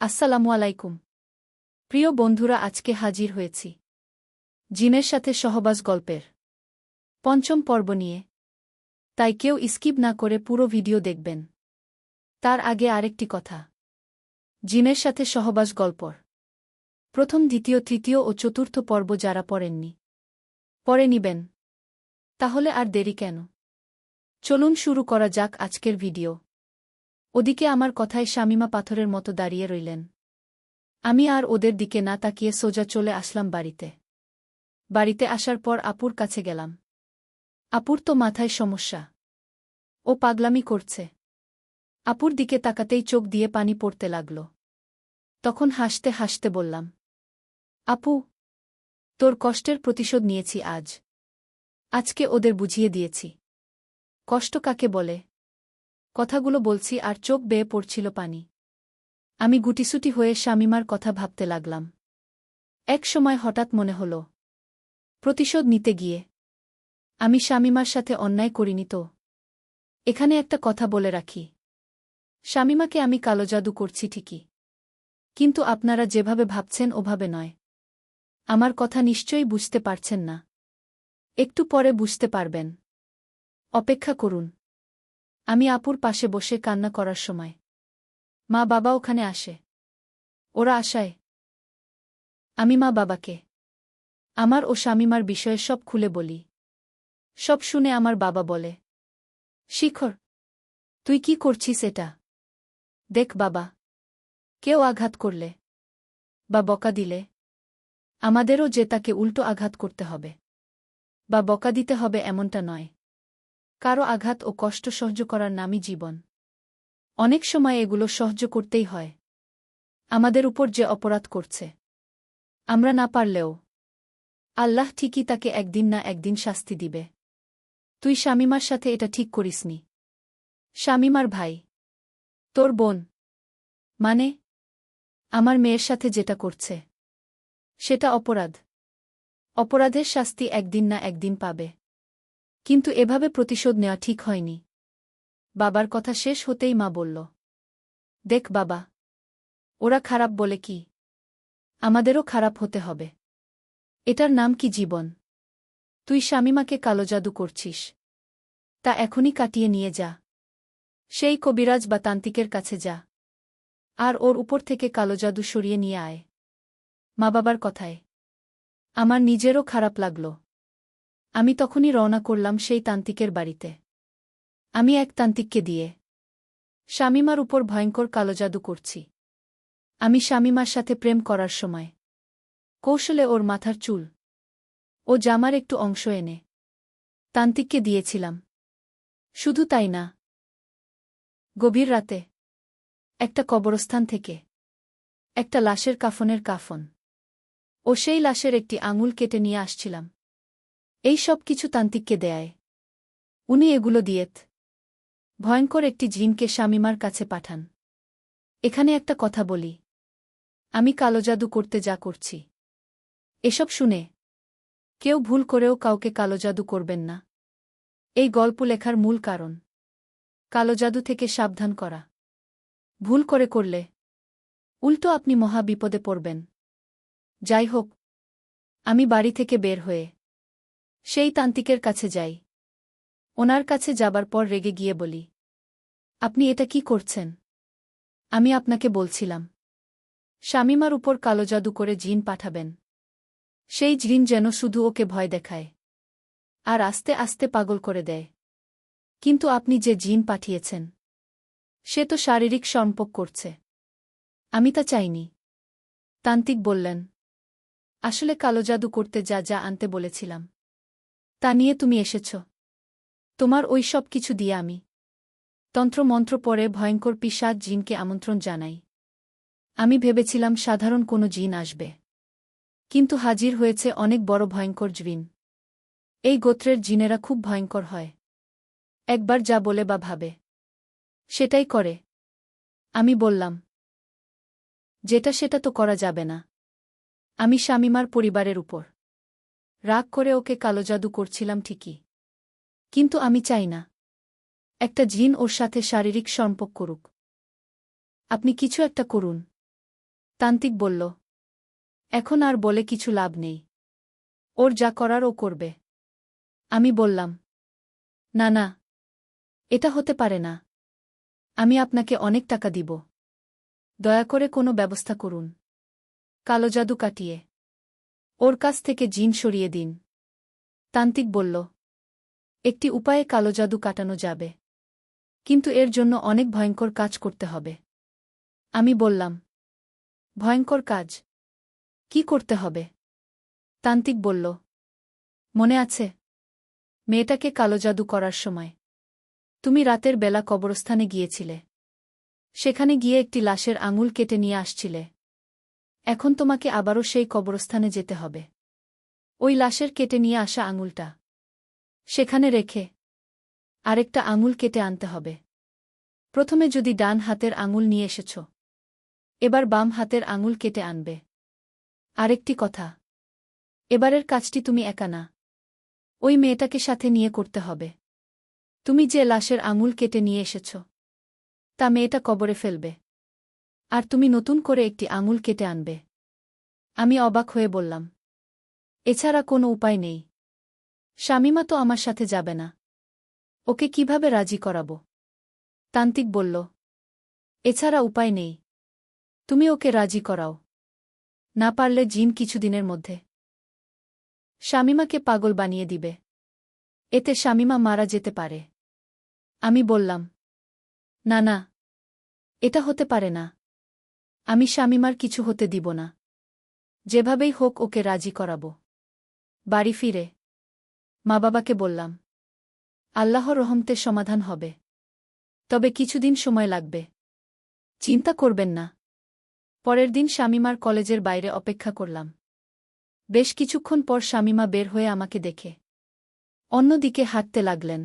আসসালামু আলাইকুম প্রিয় বন্ধুরা, আজকে হাজির হয়েছি জিনের সাথে সহবাস গল্পের পঞ্চম পর্ব নিয়ে। তাই কেউ স্কিপ না করে পুরো ভিডিও দেখবেন। তার আগে আরেকটি কথা, জিনের সাথে সহবাস গল্পর প্রথম, দ্বিতীয়, তৃতীয় ও চতুর্থ পর্ব যারা পড়েননি, পড়ে নিবেন। তাহলে আর দেরি কেন, চলুন শুরু করা যাক আজকের ভিডিও। ওদিকে আমার কথায় শামিমা পাথরের মতো দাঁড়িয়ে রইলেন। আমি আর ওদের দিকে না তাকিয়ে সোজা চলে আসলাম বাড়িতে। বাড়িতে আসার পর আপুর কাছে গেলাম। আপুর তো মাথায় সমস্যা, ও পাগলামি করছে। আপুর দিকে তাকাতেই চোখ দিয়ে পানি পড়তে লাগল। তখন হাসতে হাসতে বললাম, আপু, তোর কষ্টের প্রতিশোধ নিয়েছি আজ। আজকে ওদের বুঝিয়ে দিয়েছি কষ্ট কাকে বলে। কথাগুলো বলছি আর চোখ বেয়ে পড়ছিল পানি। আমি গুটিসুটি হয়ে শামিমার কথা ভাবতে লাগলাম। এক সময় হঠাৎ মনে হল, প্রতিশোধ নিতে গিয়ে আমি শামিমার সাথে অন্যায় করিনি তো। এখানে একটা কথা বলে রাখি, শামিমাকে আমি কালো জাদু করছি ঠিকই, কিন্তু আপনারা যেভাবে ভাবছেন ওভাবে নয়। আমার কথা নিশ্চয়ই বুঝতে পারছেন না। একটু পরে বুঝতে পারবেন, অপেক্ষা করুন। আমি আপুর পাশে বসে কান্না করার সময় মা বাবা ওখানে আসে। ওরা আসায় আমি মা বাবাকে আমার ও শামিমার বিষয়ে সব খুলে বলি। সব শুনে আমার বাবা বলে, শিখর, তুই কি করছিস এটা? দেখ বাবা, কেউ আঘাত করলে বা বকা দিলে আমাদেরও যে তাকে উল্টো আঘাত করতে হবে বা বকা দিতে হবে এমনটা নয়। কারো আঘাত ও কষ্ট সহ্য করার নামই জীবন। অনেক সময় এগুলো সহ্য করতেই হয়। আমাদের উপর যে অপরাধ করছে, আমরা না পারলেও আল্লাহ ঠিকই তাকে একদিন না একদিন শাস্তি দিবে। তুই শামিমার সাথে এটা ঠিক করিসনি। শামিমার ভাই, তোর বোন, মানে আমার মেয়ের সাথে যেটা করছে সেটা অপরাধ। অপরাধের শাস্তি একদিন না একদিন পাবে, কিন্তু এভাবে প্রতিশোধ নেওয়া ঠিক হয়নি। বাবার কথা শেষ হতেই মা বলল, দেখ বাবা, ওরা খারাপ বলে কি, আমাদেরও খারাপ হতে হবে। এটার নাম কি জীবন? তুই শামিমাকে কালো জাদু করছিস, তা এখনই কাটিয়ে নিয়ে যা। সেই কবিরাজ বা তান্ত্রিকের কাছে যা, আর ওর উপর থেকে কালো জাদু সরিয়ে নিয়ে আয়। মা বাবার কথায় আমার নিজেরও খারাপ লাগল। আমি তখনই রওনা করলাম সেই তান্ত্রিকের বাড়িতে। আমি এক তান্ত্রিককে দিয়ে শামিমার উপর ভয়ঙ্কর কালো জাদু করছি। আমি শামিমার সাথে প্রেম করার সময় কৌশলে ওর মাথার চুল ও জামার একটু অংশ এনে তান্ত্রিককে দিয়েছিলাম। শুধু তাই না, গভীর রাতে একটা কবরস্থান থেকে একটা লাশের কাফনের কাফন ও সেই লাশের একটি আঙুল কেটে নিয়ে আসছিলাম। এই সব কিছু তান্ত্রিককে দেয়। উনি এগুলো দিয়েত ভয়ঙ্কর একটি জিনকে শামিমার কাছে পাঠান। এখানে একটা কথা বলি, আমি কালো জাদু করতে যা করছি, এসব শুনে কেউ ভুল করেও কাউকে কালো জাদু করবেন না। এই গল্প লেখার মূল কারণ কালো জাদু থেকে সাবধান করা। ভুল করলে উল্টো আপনি মহা বিপদে পড়বেন। যাই হোক, আমি বাড়ি থেকে বের হয়ে সেই তান্ত্রিকের কাছে যাই। ওনার কাছে যাবার পর রেগে গিয়ে বলি, আপনি এটা কি করছেন? আমি আপনাকে বলছিলাম শামিমার উপর কালো জাদু করে জিন পাঠাবেন। সেই জিন যেন শুধু ওকে ভয় দেখায় আর আস্তে আস্তে পাগল করে দেয়। কিন্তু আপনি যে জিন পাঠিয়েছেন সে তো শারীরিক সম্পর্ক করছে। আমি তা চাইনি। তান্ত্রিক বললেন, আসলে কালো জাদু করতে যা যা আনতে বলেছিলাম তা নিয়ে তুমি এসেছ। তোমার ওই সব কিছু দিয়ে আমি তন্ত্রমন্ত্র পরে ভয়ঙ্কর পিশাচ জিনকে আমন্ত্রণ জানাই। আমি ভেবেছিলাম সাধারণ কোনো জিন আসবে, কিন্তু হাজির হয়েছে অনেক বড় ভয়ঙ্কর জিন। এই গোত্রের জিনেরা খুব ভয়ঙ্কর হয়। একবার যা বলে বা ভাবে সেটাই করে। আমি বললাম, যেটা সেটা তো করা যাবে না। আমি শামিমার পরিবারের উপর রাগ করে ওকে কালো জাদু করছিলাম ঠিকই, কিন্তু আমি চাই না একটা জিন ওর সাথে শারীরিক সম্পর্ক করুক। আপনি কিছু একটা করুন। তান্ত্রিক বলল, এখন আর বলে কিছু লাভ নেই। ওর যা করার ও করবে। আমি বললাম, না না, এটা হতে পারে না। আমি আপনাকে অনেক টাকা দিব। দয়া করে কোনো ব্যবস্থা করুন। কালো জাদু কাটিয়ে ওর কাছ থেকে জিন সরিয়ে দিন। তান্ত্রিক বলল, একটি উপায়ে কালো জাদু কাটানো যাবে, কিন্তু এর জন্য অনেক ভয়ঙ্কর কাজ করতে হবে। আমি বললাম, ভয়ঙ্কর কাজ? কি করতে হবে? তান্ত্রিক বলল, মনে আছে মেয়েটাকে কালো জাদু করার সময় তুমি রাতের বেলা কবরস্থানে গিয়েছিলে? সেখানে গিয়ে একটি লাশের আঙুল কেটে নিয়ে আসছিলে। এখন তোমাকে আবারও সেই কবরস্থানে যেতে হবে। ওই লাশের কেটে নিয়ে আসা আঙুলটা সেখানে রেখে আরেকটা আঙুল কেটে আনতে হবে। প্রথমে যদি ডান হাতের আঙুল নিয়ে এসেছ, এবার বাম হাতের আঙুল কেটে আনবে। আরেকটি কথা, এবারের কাজটি তুমি একা না, ওই মেয়েটাকে সাথে নিয়ে করতে হবে। তুমি যে লাশের আঙুল কেটে নিয়ে এসেছ তা মেয়েটা কবরে ফেলবে, আর তুমি নতুন করে একটি আঙুল কেটে আনবে। আমি অবাক হয়ে বললাম, এছাড়া কোনো উপায় নেই? শামিমা তো আমার সাথে যাবে না, ওকে কিভাবে রাজি করাবো? তান্ত্রিক বলল, এছাড়া উপায় নেই, তুমি ওকে রাজি করাও। না পারলে জিন কিছুদিনের মধ্যে শামিমাকে পাগল বানিয়ে দিবে। এতে শামিমা মারা যেতে পারে। আমি বললাম, না না, এটা হতে পারে না। আমি শামিমার কিছু হতে দিব না। যেভাবেই হোক ওকে রাজি করাবো। বাড়ি ফিরে মা বাবাকে বললাম, আল্লাহর রহমতে সমাধান হবে, তবে কিছুদিন সময় লাগবে। চিন্তা করবেন না। পরের দিন শামিমার কলেজের বাইরে অপেক্ষা করলাম। বেশ কিছুক্ষণ পর শামিমা বের হয়ে আমাকে দেখে অন্যদিকে হাঁটতে লাগলেন।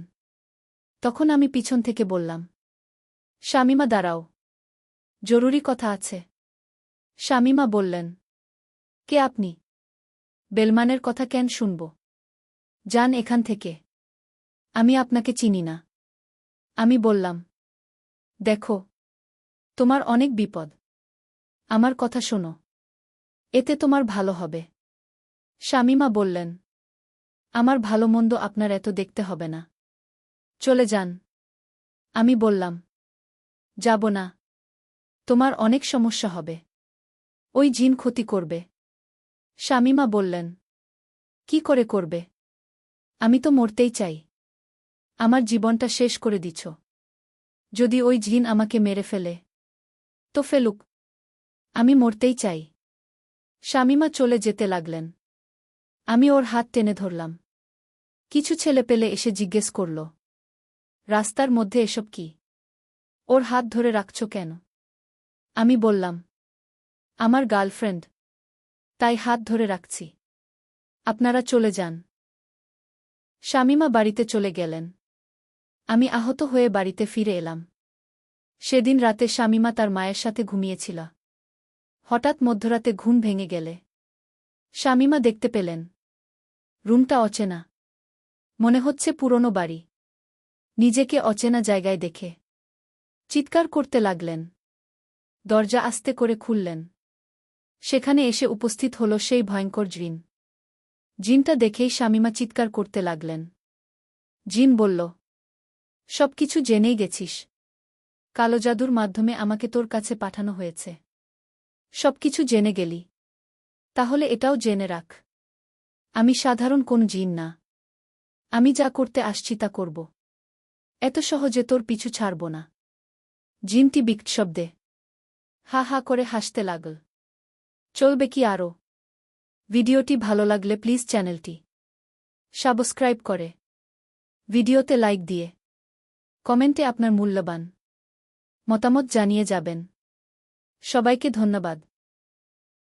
তখন আমি পিছন থেকে বললাম, শামিমা দাঁড়াও, জরুরি কথা আছে। শামিমা বললেন, কে আপনি? বেলমানের কথা কেন শুনব? যান এখান থেকে, আমি আপনাকে চিনি না। আমি বললাম, দেখো, তোমার অনেক বিপদ, আমার কথা শোনো, এতে তোমার ভালো হবে। শামিমা বললেন, আমার ভালো মন্দ আপনার এত দেখতে হবে না, চলে যান। আমি বললাম, যাব না, তোমার অনেক সমস্যা হবে, ওই জিন ক্ষতি করবে। শামিমা বললেন, কি করে করবে? আমি তো মরতেই চাই, আমার জীবনটা শেষ করে দিছ। যদি ওই জিন আমাকে মেরে ফেলে তো ফেলুক, আমি মরতেই চাই। শামিমা চলে যেতে লাগলেন। আমি ওর হাত টেনে ধরলাম। কিছু ছেলে পেলে এসে জিজ্ঞেস করল, রাস্তার মধ্যে এসব কি? ওর হাত ধরে রাখছ কেন? আমি বললাম, আমার গার্লফ্রেন্ড, তাই হাত ধরে রাখছি। আপনারা চলে যান। শামিমা বাড়িতে চলে গেলেন। আমি আহত হয়ে বাড়িতে ফিরে এলাম। সেদিন রাতে শামিমা তার মায়ের সাথে ঘুমিয়েছিল। হঠাৎ মধ্যরাতে ঘুম ভেঙে গেলে শামিমা দেখতে পেলেন রুমটা অচেনা, মনে হচ্ছে পুরনো বাড়ি। নিজেকে অচেনা জায়গায় দেখে চিৎকার করতে লাগলেন। দরজা আস্তে করে খুললেন। সেখানে এসে উপস্থিত হল সেই ভয়ঙ্কর জিন। জিনটা দেখেই শামিমা চিৎকার করতে লাগলেন। জিন বলল, সবকিছু জেনেই গেছিস? কালো জাদুর মাধ্যমে আমাকে তোর কাছে পাঠানো হয়েছে। সবকিছু জেনে গেলি? তাহলে এটাও জেনে রাখ, আমি সাধারণ কোন জিন না। আমি যা করতে আসছি তা করব। এত সহজে তোর পিছু ছাড়ব না। জিনটি বিকট শব্দে হা হা করে হাসতে লাগল। চলবে কি আরও? ভিডিওটি ভালো লাগলে প্লিজ চ্যানেলটি সাবস্ক্রাইব করে ভিডিওতে লাইক দিয়ে কমেন্টে আপনার মূল্যবান মতামত জানিয়ে যাবেন। সবাইকে ধন্যবাদ।